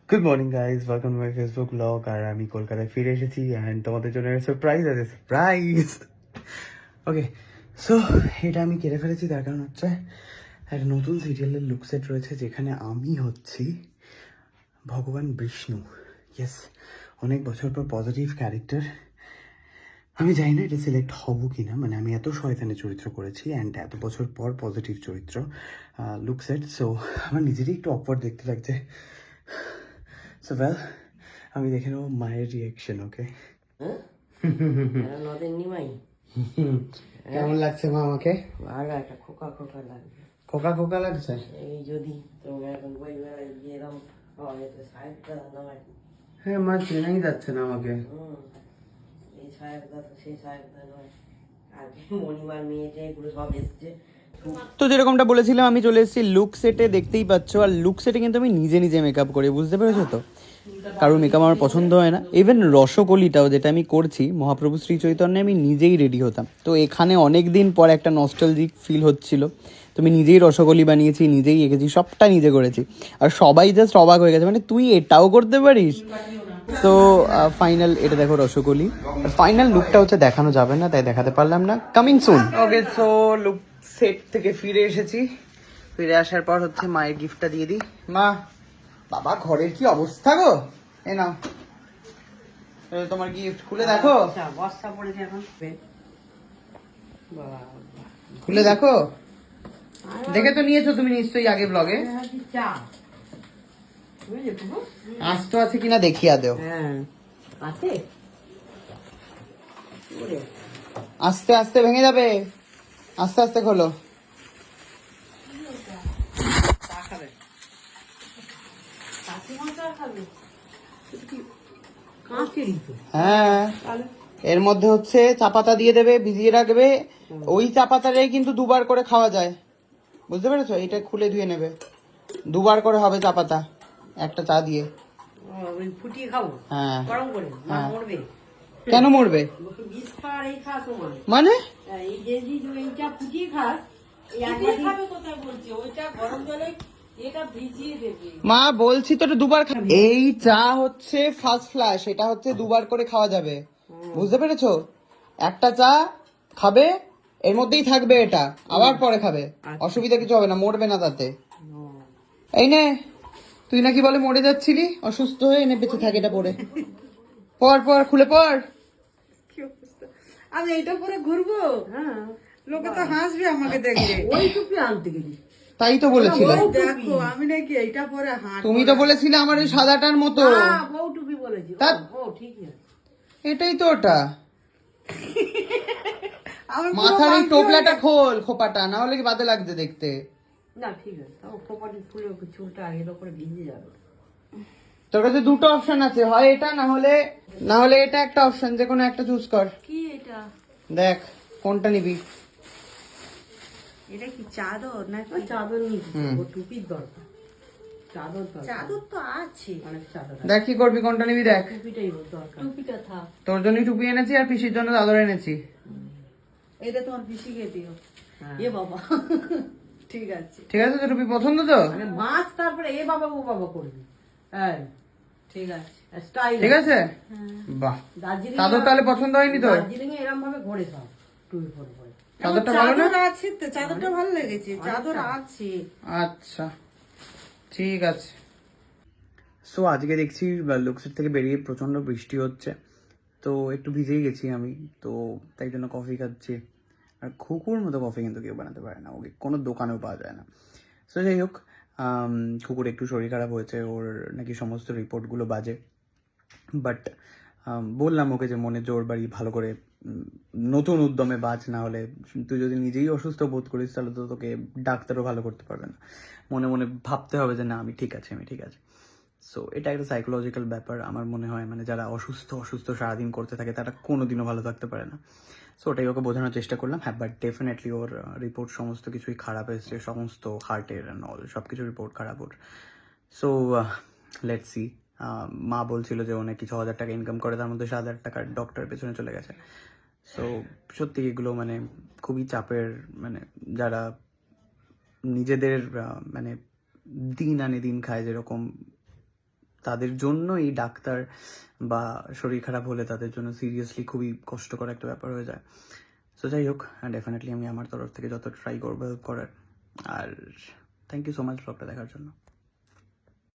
Good morning guys, welcome to my Facebook blog. আর আমি কলকাতায় ফিরে এসেছি অ্যান্ড তোমাদের জন্য সারপ্রাইজ আছে, সারপ্রাইজ। ওকে, সো এটা আমি কেটে ফেলেছি, তার কারণ হচ্ছে একটা নতুন সিরিয়ালের লুক সেট রয়েছে যেখানে আমি হচ্ছি ভগবান বিষ্ণু। ইয়েস, অনেক বছর পর পজিটিভ ক্যারেক্টার। আমি জানি না এটা সিলেক্ট হব কি না, মানে আমি এত শয়তানের চরিত্র করেছি অ্যান্ড এত বছর পর পজিটিভ চরিত্র লুক সেট। সো আমার নিজেরই একটু অকওয়ার্ড দেখতে লাগছে। সো ওয়েল, আমি দেখে নেবো মায়ের রিয়াকশন। ওকে, কেমন লাগছে মা আমাকে? ভালো, একটা খোকা খোকা লাগবে। খোকা খোকা লাগছে? এই যদি তোমরা এখন বই বেড়ায় গিয়ে এরকম সাহেবটা নয়। হ্যাঁ মা, চেনাই যাচ্ছে না আমাকে। এই সাহেবটা তো সেই সাহেবটা নয়। আর মণিমার মেয়েটে এগুলো সব এসছে। তো যেরকমটা বলেছিলাম, আমি চলে এসেছি লুক সেটে, দেখতেই পাচ্ছ। আর লুক সেটে কিন্তু আমি নিজে নিজে মেকআপ করি, বুঝতে পেরেছো তো? কারোর মেকআপ আমার পছন্দ হয় না। ইভেন রসকলিটাও যেটা আমি করছি মহাপ্রভু শ্রী চৈতন্যে, আমি নিজেই রেডি হতাম। তো এখানে অনেক দিন পর একটা নস্টালজিক ফিল হচ্ছিল। তো আমি নিজেই রসকলি বানিয়েছি, নিজেই এঁকেছি, সবটা নিজে করেছি। আর সবাই জাস্ট অবাক হয়ে গেছে, মানে তুই এটাও করতে পারিস? তো ফাইনাল এটা দেখো, রসকলি। ফাইনাল লুকটা হচ্ছে দেখানো যাবে না, তাই দেখাতে পারলাম না। Coming soon. Okay, so look set থেকে ফিরে এসেছি। ফিরে আসার পর হচ্ছে মায়ের গিফটটা দিয়ে দিই। মা, বাবা ঘরের কি অবস্থা গো! এ নাও তোমার গিফট, খুলে দেখো। বস্তা পড়েছে এখন। খুলে দেখো। দেখে তো নিয়েছো তুমি নিশ্চয়ই আগে ব্লগে। চা আস্ত আছে কিনা দেখিয়া দেও। হ্যাঁ আছে। আস্তে আস্তে ভেঙে যাবে, আস্তে আস্তে খোলো। হ্যাঁ, এর মধ্যে হচ্ছে চা পাতা দিয়ে দেবে, ভিজিয়ে রাখবে। ওই চা পাতাটাই কিন্তু দুবার করে খাওয়া যায়, বুঝতে পেরেছো? এটা খুলে ধুয়ে নেবে, দুবার করে হবে চা পাতা একটা চা দিয়ে। ফুটিয়ে খাবো? হ্যাঁ। গরম করে? না, হ্যাঁ। মরবে। কেন মরবে? বিষ খাওয়ার এই খাস মানে এই যে এইটা ফুটিয়ে খাস। মা বলছি তো, এটা দুবার এই চা হচ্ছে ফার্স্ট ফ্ল্যাশ, এটা হচ্ছে দুবার করে খাওয়া যাবে, বুঝতে পেরেছো? একটা চা খাবে, এর মধ্যেই থাকবে, এটা আবার পরে খাবে, অসুবিধা কিছু হবে না, মরবে না তাতে। এই নে, তুই নাকি বলে মরে যাচ্ছিলি অসুস্থ হয়ে, এনে বেঁচে থাকে এটা পরে। পর পর খুলে পর। আমি এইটা পরে ঘুরবো? হ্যাঁ, লোকে তো হাসবে আমাকে দেখলে। ওই টুপি আনতে গেলি? তাই তো বলেছিলে। দেখো আমি নাকি এইটা পরে হাঁট। তুমি তো বলেছিলে আমার ওই সাদাটার মতো। হ্যাঁ, বউ টুপি বলেছি। ও ঠিকই আছে। এটাই তো ওটা। আমি মাথার এই টোপলাটা খোল, খোপাটা, না হলে কি বাদে লাগছে দেখতে। না ঠিক আছে, তাও খোপাটি ফুলে চুলটা এর উপরে ভিজে যাবে। তোর কাছে দুটো অপশন আছে, হয় এটা না হলে এটা একটা অপশন, যে কোনো একটা চুজ কর। কি এটা? দেখ কোনটা নিবি। এটা কি চাদর নাকি? চাদর নিয়ে ও টুপির দরকার। চাদর দরকার। চাদর তো আছে। অনেক চাদর আছে। দেখ কি করবি, কোনটা নিবি দেখ। টুপিটাই দরকার। টুপিটা থাক। তোর জন্যই টুপি এনেছি আর পিসির জন্য চাদর এনেছি। এটা তোমার পিসিকে দিও। এ বাবা, ঠিক আছে। ঠিক আছে তো, টুপি পছন্দ তো? মানে মাছ তারপরে এ বাবা ও বাবা করবি। হ্যাঁ ঠিক আছে। স্টাইল। ঠিক আছে, বাহ। দার্জিলিং চাদর তাহলে পছন্দ হয়নি তোর? দার্জিলিং এ এরকম ভাবে ঘোরে সব টুপি পরে পরে। চাদরটা ভালো না? চাদর আছে তো, চাদরটা ভালো লেগেছে। চাদর আছে। আচ্ছা ঠিক আছে। সো আজকে দেখছি লুকসেট থেকে বেরিয়ে প্রচণ্ড বৃষ্টি হচ্ছে, তো একটু ভিজেই গেছি আমি, তো তাই জন্য কফি খাচ্ছি। আর খুকুর মতো কফি কিন্তু কেউ বানাতে পারে না, ওকে কোনো দোকানেও পাওয়া যায় না। সো যাই হোক, কুকুর একটু শরীর খারাপ হয়েছে, ওর নাকি সমস্ত রিপোর্টগুলো বাজে। বাট বললাম ওকে যে মনে জোর বাড়ি ভালো করে নতুন উদ্যমে বাঁচ, না হলে তুই যদি নিজেই অসুস্থ বোধ করিস তাহলে তো তোকে ডাক্তারও ভালো করতে পারবে না। মনে মনে ভাবতে হবে যে না আমি ঠিক আছে, আমি ঠিক আছে। সো এটা একটা সাইকোলজিক্যাল ব্যাপার আমার মনে হয়, মানে যারা অসুস্থ অসুস্থ সারাদিন করতে থাকে তারা কোনোদিনও ভালো থাকতে পারে না। সো ওটাই ওকে বোঝানোর চেষ্টা করলাম। হ্যাঁ, বাট ডেফিনেটলি ওর রিপোর্ট সমস্ত কিছুই খারাপ এসছে, সমস্ত হার্টের অ্যান্ড অল সব কিছু রিপোর্ট খারাপ ওর। So let's see. মা বলছিল যে ও নাকি 6,000 টাকা ইনকাম করে, তার মধ্যে 7,000 টাকার ডক্টরের পেছনে চলে গেছে। সো সত্যি এগুলো মানে খুবই চাপের, মানে যারা নিজেদের মানে দিন আনে দিন খায় যেরকম, তাদের জন্য এই ডাক্তার বা শরীর খারাপ হলে তাদের জন্য সিরিয়াসলি খুবই কষ্টকর একটা ব্যাপার হয়ে যায়। সো যাই হোক, ডেফিনেটলি আমি আমার তরফ থেকে যত ট্রাই করবো হেল্প করার। আর থ্যাংক ইউ সো মাচ ব্লগটা দেখার জন্য।